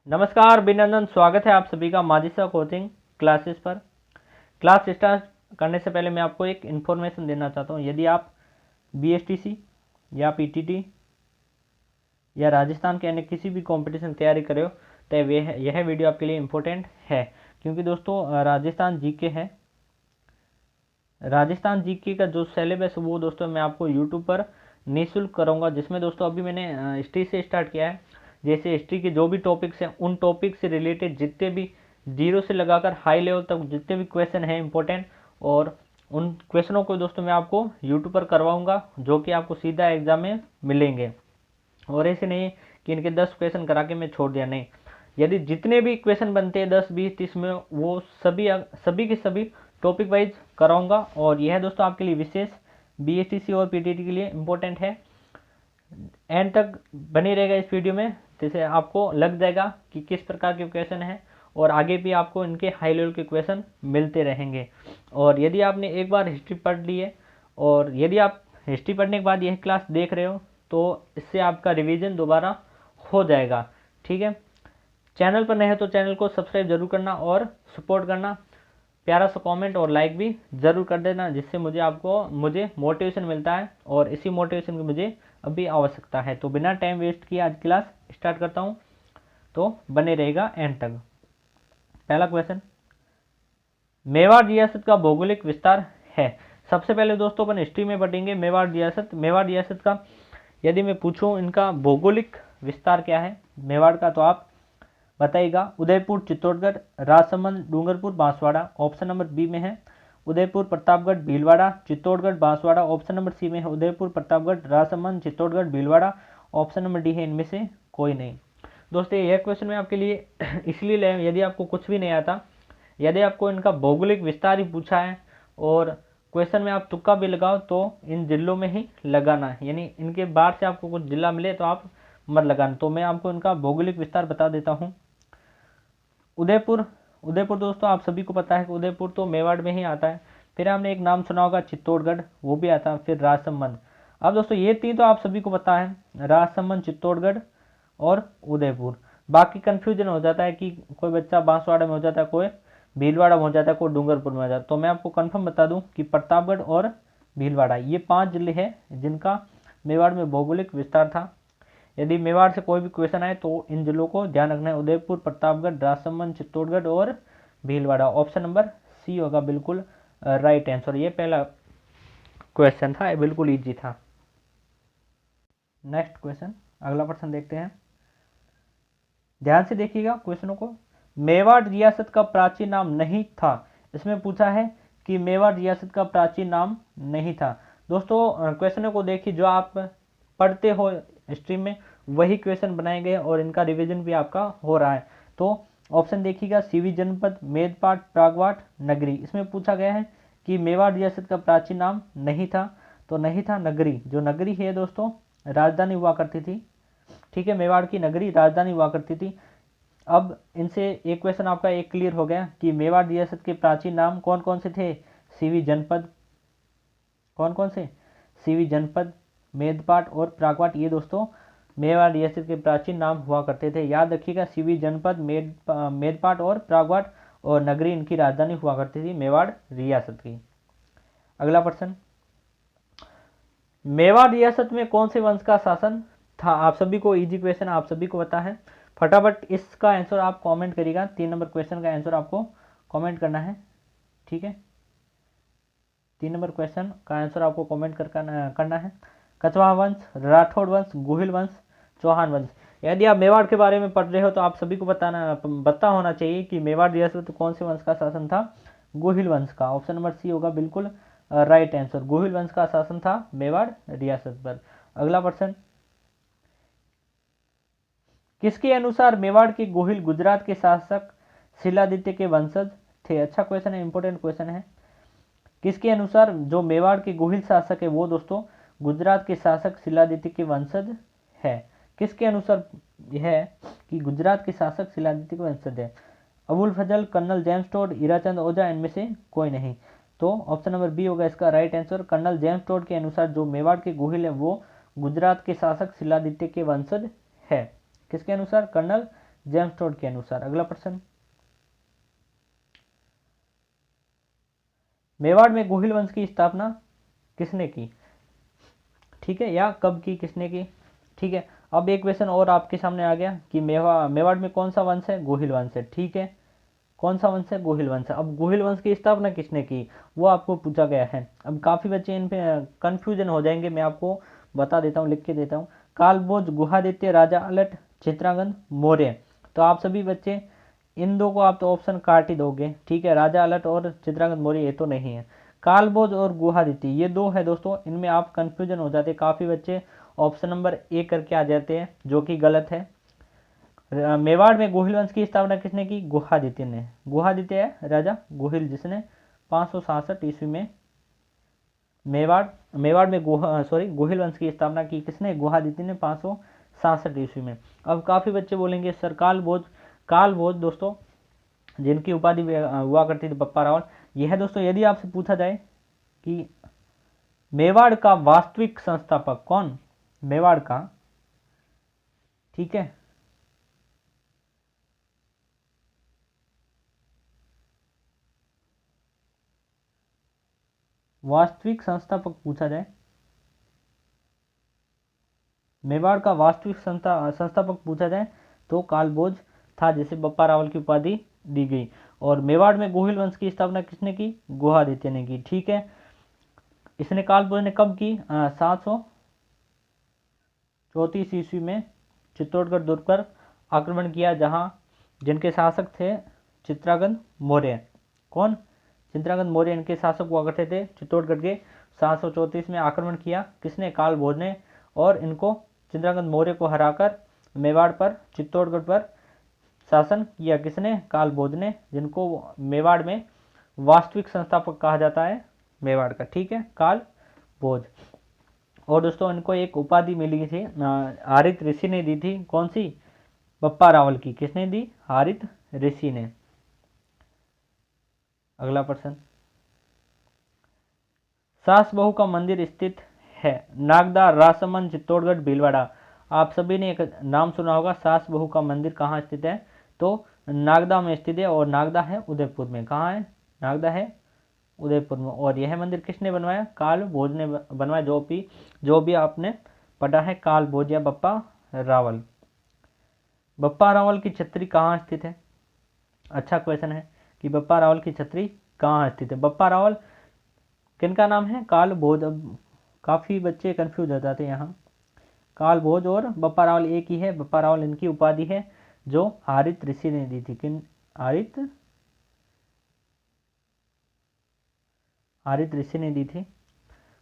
नमस्कार अभिनंदन, स्वागत है आप सभी का माजिस्ट्रा कोचिंग क्लासेस पर। क्लास स्टार्ट करने से पहले मैं आपको एक इन्फॉर्मेशन देना चाहता हूँ। यदि आप बीएसटीसी या पीटीटी या राजस्थान के अन्य किसी भी कंपटीशन की तैयारी कर रहे हो तो यह वीडियो आपके लिए इम्पोर्टेंट है, क्योंकि दोस्तों राजस्थान जीके है। राजस्थान जीके का जो सिलेबस है वो दोस्तों मैं आपको यूट्यूब पर निःशुल्क कराऊंगा, जिसमें दोस्तों अभी मैंने हिस्ट्री से स्टार्ट किया है। जैसे हिस्ट्री के जो भी टॉपिक्स हैं उन टॉपिक से रिलेटेड जितने भी जीरो से लगाकर हाई लेवल तक जितने भी क्वेश्चन हैं इंपॉर्टेंट, और उन क्वेश्चनों को दोस्तों मैं आपको यूट्यूब पर करवाऊंगा, जो कि आपको सीधा एग्जाम में मिलेंगे। और ऐसे नहीं कि इनके 10 क्वेश्चन करा के मैं छोड़ दिया, नहीं। यदि जितने भी क्वेश्चन बनते हैं 10 20 30 में, वो सभी के सभी टॉपिक वाइज कराऊंगा। और यह दोस्तों आपके लिए विशेष बीएसटीसी और पीटीटी के लिए इम्पोर्टेंट है। एंड तक बने रहेगा इस वीडियो में, जैसे आपको लग जाएगा कि किस प्रकार के क्वेश्चन हैं, और आगे भी आपको इनके हाई लेवल के क्वेश्चन मिलते रहेंगे। और यदि आपने एक बार हिस्ट्री पढ़ ली है, और यदि आप हिस्ट्री पढ़ने के बाद यह क्लास देख रहे हो, तो इससे आपका रिवीजन दोबारा हो जाएगा। ठीक है, चैनल पर नए हो तो चैनल को सब्सक्राइब जरूर करना और सपोर्ट करना। प्यारा सा कमेंट और लाइक भी ज़रूर कर देना, जिससे मुझे मोटिवेशन मिलता है, और इसी मोटिवेशन की मुझे अभी आवश्यकता है। तो बिना टाइम वेस्ट किए आज क्लास स्टार्ट करता हूँ, तो बने रहेगा एंड तक। पहला क्वेश्चन, मेवाड़ रियासत का भौगोलिक विस्तार है। सबसे पहले दोस्तों अपन हिस्ट्री में पढ़ेंगे मेवाड़ रियासत का यदि मैं पूछूं इनका भौगोलिक विस्तार क्या है मेवाड़ का, तो आप बताइएगा। Udaipur, Chittorgarh, Rajsamand, Dungarpur, Banswara. Option number B में है Udaipur, Pratapgarh, Bhilwara, Chittorgarh, Banswara. Option number C में है Udaipur, Pratapgarh, Rajsamand, Chittorgarh, Bhilwara. Option number D है इनमें से कोई नहीं। दोस्तों यह क्वेश्चन मैं आपके लिए इसलिए लाया, यदि आपको कुछ भी नहीं आता, यदि आपको इनका भौगोलिक विस्तार ही पूछा है और क्वेश्चन में आप तुक्का भी लगाओ, तो इन जिलों में ही लगाना है। यानी इनके बाहर से आपको कुछ जिला मिले तो आप मत लगाना। तो मैं आपको इनका भौगोलिक विस्तार बता देता हूँ। उदयपुर दोस्तों आप सभी को पता है कि उदयपुर तो मेवाड़ में ही आता है। फिर आपने एक नाम सुना होगा चित्तौड़गढ़, वो भी आता है। फिर राजसमंद। अब दोस्तों ये तीन तो आप सभी को पता है, राजसमंद, चित्तौड़गढ़ और उदयपुर। बाकी कंफ्यूजन हो जाता है कि कोई बच्चा बांसवाड़ा में हो जाता है, कोई भीलवाड़ा में हो जाता है, कोई डूंगरपुर में हो जाता है। तो मैं आपको कंफर्म बता दूं कि प्रतापगढ़ और भीलवाड़ा ये 5 जिले हैं जिनका मेवाड़ में भौगोलिक विस्तार था। यदि मेवाड़ से कोई भी क्वेश्चन आए तो इन जिलों को ध्यान रखना है, उदयपुर, प्रतापगढ़, राजसमंद, चित्तौड़गढ़ और भीलवाड़ा। ऑप्शन नंबर सी होगा बिल्कुल राइट आंसर। ये पहला क्वेश्चन था, बिल्कुल इजी था। नेक्स्ट क्वेश्चन, अगला प्रश्न देखते हैं, ध्यान से देखिएगा क्वेश्चनों को। मेवाड़ रियासत का प्राचीन नाम नहीं था। इसमें पूछा है कि मेवाड़ रियासत का प्राचीन नाम नहीं था। दोस्तों क्वेश्चनों को देखिए, जो आप पढ़ते हो हिस्ट्री में वही क्वेश्चन बनाए गए और इनका रिवीजन भी आपका हो रहा है। तो ऑप्शन देखिएगा, सीवी जनपद, मेदपाट, प्रागवाट, नगरी। इसमें पूछा गया है कि मेवाड़ रियासत का प्राचीन नाम नहीं था, तो नहीं था नगरी। जो नगरी है दोस्तों राजधानी हुआ करती थी। ठीक है, मेवाड़ की नगरी राजधानी हुआ करती थी। अब इनसे एक क्वेश्चन आपका एक क्लियर हो गया कि मेवाड़ रियासत के प्राचीन नाम कौन कौन से थे। सीवी जनपद, कौन कौन से, सीवी जनपद, मेदपाट और प्रागवाट। ये दोस्तों मेवाड़ रियासत के प्राचीन नाम हुआ करते थे। याद रखिएगा, सीवी जनपद, मेदपाट और प्रागवाट, और नगरी इनकी राजधानी हुआ करती थी मेवाड़ रियासत की। अगला प्रश्न, मेवाड़ रियासत में कौन से वंश का शासन था। आप सभी को इजी क्वेश्चन, आप सभी को पता है। फटाफट इसका आंसर आप कमेंट करिएगा। 3 नंबर क्वेश्चन का आंसर आपको कमेंट करना है। ठीक है, 3 नंबर क्वेश्चन का आंसर आपको कमेंट करना है। कछवाहा वंश, राठौड़ वंश, गोहिल वंश, चौहान वंश। यदि आप मेवाड़ के बारे में पढ़ रहे हो तो आप सभी को पता होना चाहिए कि मेवाड़ रियासत कौन से वंश का शासन था। गोहिल वंश का। ऑप्शन नंबर सी होगा बिल्कुल राइट आंसर। गोहिल वंश का शासन था मेवाड़ रियासत पर। अगला प्रश्न, किसके अनुसार मेवाड़ के गोहिल गुजरात के शासक शिलादित्य के वंशज थे। अच्छा क्वेश्चन है, इंपॉर्टेंट क्वेश्चन है। किसके अनुसार जो मेवाड़ के गोहिल शासक है वो दोस्तों गुजरात के शासक शिलादित्य के वंशज है। किसके अनुसार यह है कि गुजरात के शासक शिलादित्य के वंशज है। अबुल फजल, कर्नल जेम्स टोड, हीराचंद ओझा, इनमें से कोई नहीं। तो ऑप्शन नंबर बी होगा इसका right answer. Colonel James Tod के अनुसार जो मेवाड़ के गोहिल है वो गुजरात के शासक शिलादित्य के वंशज है। किसके अनुसार, कर्नल जेम्स टोड के अनुसार। अगला प्रश्न, मेवाड़ में गोहिल वंश की स्थापना किसने की? ठीक है, या कब की, किसने की? ठीक है, अब एक क्वेश्चन और आपके सामने आ गया कि मेवाड़ में कौन सा वंश है? गोहिल वंश है। ठीक है, कौन सा वंश है? गोहिल वंश है। अब गोहिल वंश की स्थापना किसने की, वो आपको पूछा गया है। अब काफ़ी बच्चे इन पे कन्फ्यूजन हो जाएंगे, मैं आपको बता देता हूँ, लिख के देता हूँ। कालभोज, गुहादित्य, राजा अलट, चित्रांगद, मौर्य। तो आप सभी बच्चे इन दो को आप तो ऑप्शन काट ही दोगे। ठीक है, राजा अलट और चित्रांगद मौर्य ये तो नहीं है। कालभोज और गुहादित्य ये दो है दोस्तों, इनमें आप कन्फ्यूजन हो जाते, काफ़ी बच्चे ऑप्शन नंबर ए करके आ जाते हैं, जो कि गलत है। मेवाड़ में गोहिल वंश की स्थापना किसने की? गुहादित्य ने। गुहादित्य है राजा गोहिल, जिसने 567 ईस्वी में मेवाड़ मेवाड़ में गोहिल वंश की स्थापना की। किसने? गुहादित्य ने 567 ईस्वी में। अब काफ़ी बच्चे बोलेंगे सर कालभोज दोस्तों जिनकी उपाधि हुआ करती थी बप्पा रावल, यह है दोस्तों। यदि आपसे पूछा जाए कि मेवाड़ का वास्तविक संस्थापक कौन? मेवाड़ का, ठीक है, वास्तविक संस्थापक पूछा जाए, मेवाड़ का वास्तविक संस्थापक पूछा जाए तो कालभोज था, जिसे बप्पा रावल की उपाधि दी गई। और मेवाड़ में गोहिल वंश की स्थापना किसने की? गुहादित्य ने की। ठीक है, इसने कालभोज ने कब की? 734 ईस्वी में चित्तौड़गढ़ दुर्ग पर आक्रमण किया, जहां जिनके शासक थे चित्रांगद मौर्य। कौन? चित्रांगद मौर्य इनके शासक हुआ करते थे। चित्तौड़गढ़ के 734 में आक्रमण किया किसने? कालभोज ने। और इनको चित्रांगद मौर्य को हराकर मेवाड़ पर, चित्तौड़गढ़ पर शासन किया किसने? कालभोज ने, जिनको मेवाड़ में वास्तविक संस्थापक कहा जाता है मेवाड़ का। ठीक है, कालभोज। और दोस्तों इनको एक उपाधि मिली थी, हारित ऋषि ने दी थी। कौन सी? बप्पा रावल की। किसने दी? हारित ऋषि ने। अगला प्रश्न, सास बहू का मंदिर स्थित है नागदा, राजसमंद, चित्तौड़गढ़, भीलवाड़ा। आप सभी ने एक नाम सुना होगा, सास बहू का मंदिर कहाँ स्थित है? तो नागदा में स्थित है, और नागदा है उदयपुर में। कहाँ है? नागदा है उदयपुर में। और यह मंदिर किसने बनवाया? कालभोज ने बनवाया। जो भी आपने पढ़ा है, कालभोज या बप्पा रावल। बप्पा रावल की छतरी कहाँ स्थित है? अच्छा क्वेश्चन है कि बप्पा रावल की छतरी कहाँ स्थित है। बप्पा रावल किनका नाम है? कालभोज। अब काफ़ी बच्चे कंफ्यूज हो जाते हैं यहाँ। कालभोज और बप्पा रावल एक ही है। बप्पा रावल इनकी उपाधि है जो हारित ऋषि ने दी थी। किन? हारित ऋषि ने दी थी।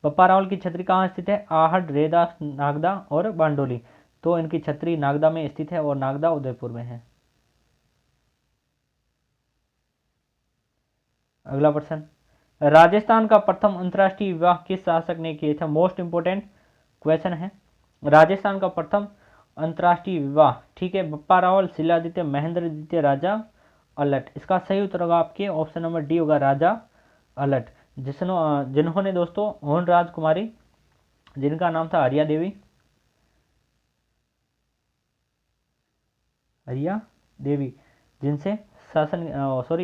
बप्पा रावल की छतरी कहाँ स्थित है? आहट, रेदा, नागदा और बांडोली। तो इनकी छतरी नागदा में स्थित है, और नागदा उदयपुर में है। अगला प्रश्न, राजस्थान का प्रथम अंतर्राष्ट्रीय विवाह किस शासक ने किया था? मोस्ट इंपोर्टेंट क्वेश्चन है। राजस्थान का प्रथम अंतर्राष्ट्रीय विवाह, ठीक है, बप्पा रावल, शिलादित्य, महेंद्र द्वितीय, राजा अलट। इसका सही उत्तर होगा आपके ऑप्शन नंबर डी होगा, राजा अलट, जिन्होंने दोस्तों होन राजकुमारी, जिनका नाम था हरिया देवी, हरिया देवी, जिनसे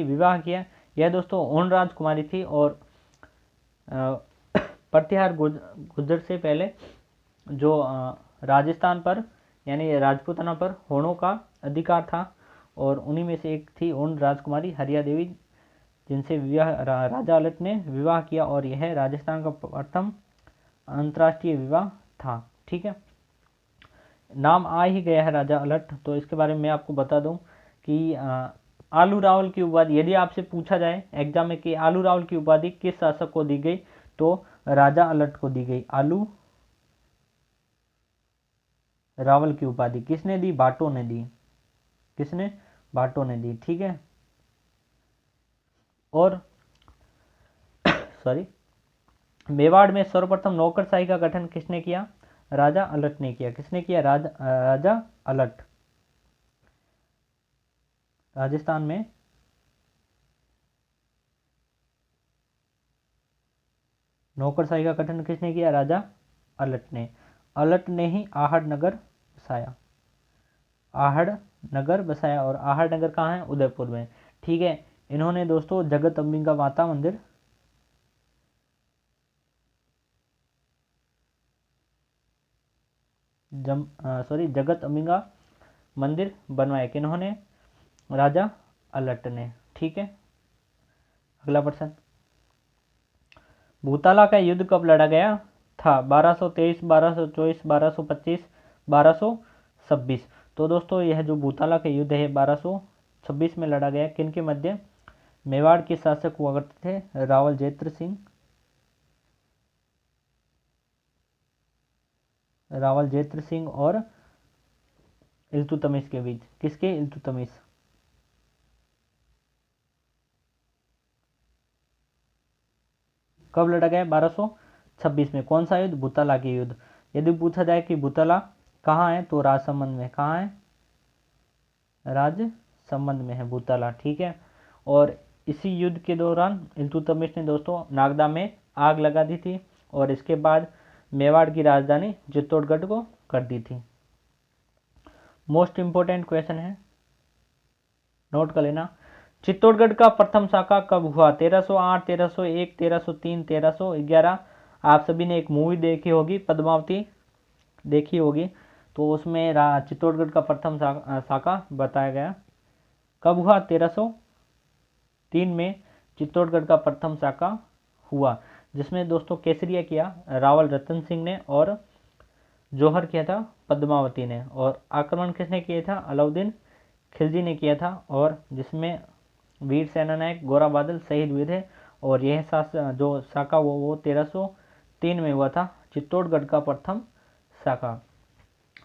विवाह किया। यह दोस्तों ओन राजकुमारी थी, और प्रतिहार गुजर से पहले जो राजस्थान पर यानी राजपूताना पर होनों का अधिकार था, और उन्हीं में से एक थी ओन राजकुमारी हरिया देवी, जिनसे राजा अलट ने विवाह किया, और यह राजस्थान का प्रथम अंतर्राष्ट्रीय विवाह था। ठीक है, नाम आ ही गया है राजा अलट, तो इसके बारे में मैं आपको बता दूं कि आलू रावल की उपाधि, यदि आपसे पूछा जाए एग्जाम में कि आलू रावल की उपाधि किस शासक को दी गई, तो राजा अलट को दी गई। आलू रावल की उपाधि किसने दी? भाटों ने दी। किसने? भाटों ने दी। ठीक है, और सॉरी, मेवाड़ में सर्वप्रथम नौकरशाही का गठन किसने किया? राजा अलट ने किया। किसने किया? राजा अलट। राजस्थान में नौकरशाही का गठन किसने किया? राजा अलट ने। अलट ने ही आहड़ नगर बसाया। आहड़ नगर बसाया और आहट नगर कहाँ है, उदयपुर में। ठीक है, इन्होंने दोस्तों जगत अम्बिका माता मंदिर जगत अम्बिका मंदिर बनवाया किन्होंने, राजा अलट ने। ठीक है, अगला प्रश्न, भूताला का युद्ध कब लड़ा गया था, 1223, 1224, 1225, 1226। तो दोस्तों यह जो भूताला का युद्ध है 1226 में लड़ा गया, किन के मध्य, मेवाड़ के शासक हुआ करते थे रावल जैत्र सिंह, रावल जैत्र सिंह और इल्तुतमिश के बीच। किसके, इल्तुतमिश। कब लड़ा गया, 1226 में। कौन सा युद्ध, भूताला की युद्ध। यदि पूछा जाए कि भूताला कहाँ है, तो राजसमंद में। कहाँ है, राजसमंद में है भूताला। ठीक है, और इसी युद्ध के दौरान इल्तुतमिश ने दोस्तों नागदा में आग लगा दी थी और इसके बाद मेवाड़ की राजधानी चित्तौड़गढ़ को कर दी थी। मोस्ट इंपोर्टेंट क्वेश्चन है, नोट कर लेना। चित्तौड़गढ़ का प्रथम शाखा कब हुआ, 1308, 1301, 1303, 1311। आप सभी ने एक मूवी देखी होगी पद्मावती, देखी होगी, तो उसमें चित्तौड़गढ़ का प्रथम शाखा बताया गया। कब हुआ, 1303 में चित्तौड़गढ़ का प्रथम शाखा हुआ, जिसमें दोस्तों केसरिया किया रावल रतन सिंह ने और जौहर किया था पद्मावती ने। और आक्रमण किसने किया था, अलाउद्दीन खिलजी ने किया था, और जिसमें वीर सेना नायक गोरा बादल शहीद हुए थे। और यह जो शाखा वो 1303 में हुआ था, चित्तौड़गढ़ का प्रथम शाखा।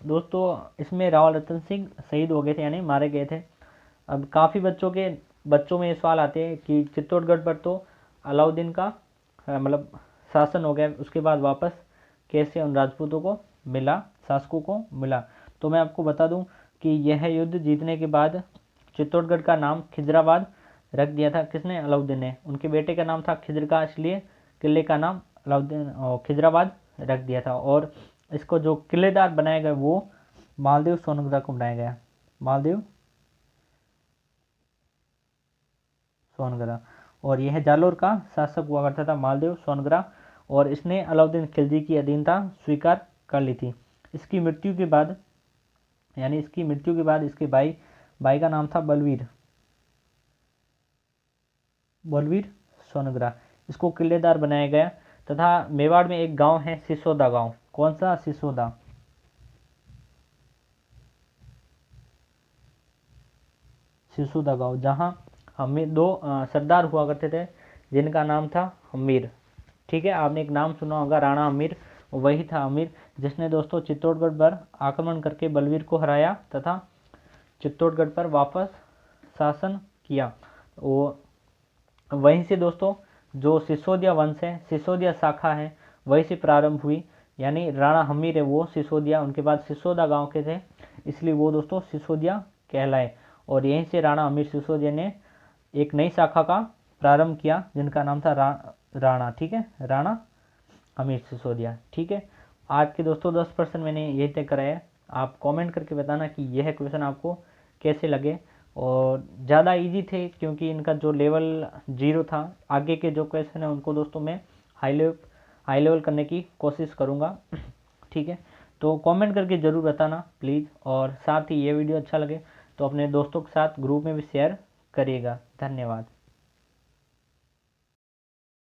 दोस्तों इसमें रावल रतन सिंह शहीद हो गए थे, यानी मारे गए थे। अब काफ़ी बच्चों में ये सवाल आते हैं कि चित्तौड़गढ़ पर तो अलाउद्दीन का मतलब शासन हो गया, उसके बाद वापस कैसे उन राजपूतों को मिला, शासकों को मिला। तो मैं आपको बता दूं कि यह युद्ध जीतने के बाद चित्तौड़गढ़ का नाम खिजराबाद रख दिया था, किसने, अलाउद्दीन ने। उनके बेटे का नाम था खिजर का, इसलिए किले का नाम अलाउद्दीन खिजराबाद रख दिया था। और इसको जो किलेदार बनाया गया वो मालदेव सोनग्रा को बनाया गया, मालदेव सोनगरा। और यह जालोर का शासक हुआ करता था मालदेव सोनगरा, और इसने अलाउद्दीन खिलजी की अधीनता स्वीकार कर ली थी। इसकी मृत्यु के बाद, यानी इसकी मृत्यु के बाद इसके भाई का नाम था बलवीर सोनगरा। इसको किलेदार बनाया गया। तथा मेवाड़ में एक गांव है सिसोदा गांव। कौन सा, सिसोदा। सिसोदा गांव, जहां हमीर दो सरदार हुआ करते थे जिनका नाम था हमीर। ठीक है, आपने एक नाम सुना होगा राणा हमीर, वही था हमीर जिसने दोस्तों चित्तौड़गढ़ पर आक्रमण करके बलवीर को हराया तथा चित्तौड़गढ़ पर वापस शासन किया। वो वहीं से दोस्तों जो सिसोदिया वंश है, सिसोदिया शाखा है, वहीं से प्रारंभ हुई। यानी राणा हमीर है वो सिसोदिया, उनके बाद सिसोदा गांव के थे, इसलिए वो दोस्तों सिसोदिया कहलाए। और यहीं से राणा हमीर सिसोदिया ने एक नई शाखा का प्रारंभ किया जिनका नाम था राणा। ठीक है, राणा हमीर सिसोदिया। ठीक है, आज के दोस्तों 10% मैंने यही तय कराया है। आप कमेंट करके बताना कि यह क्वेश्चन आपको कैसे लगे। और ज़्यादा इजी थे क्योंकि इनका जो लेवल 0 था। आगे के जो क्वेश्चन है उनको दोस्तों मैं हाई लेवल करने की कोशिश करूँगा। ठीक है, तो कमेंट करके ज़रूर बताना प्लीज़। और साथ ही ये वीडियो अच्छा लगे तो अपने दोस्तों के साथ ग्रुप में भी शेयर करिएगा। धन्यवाद।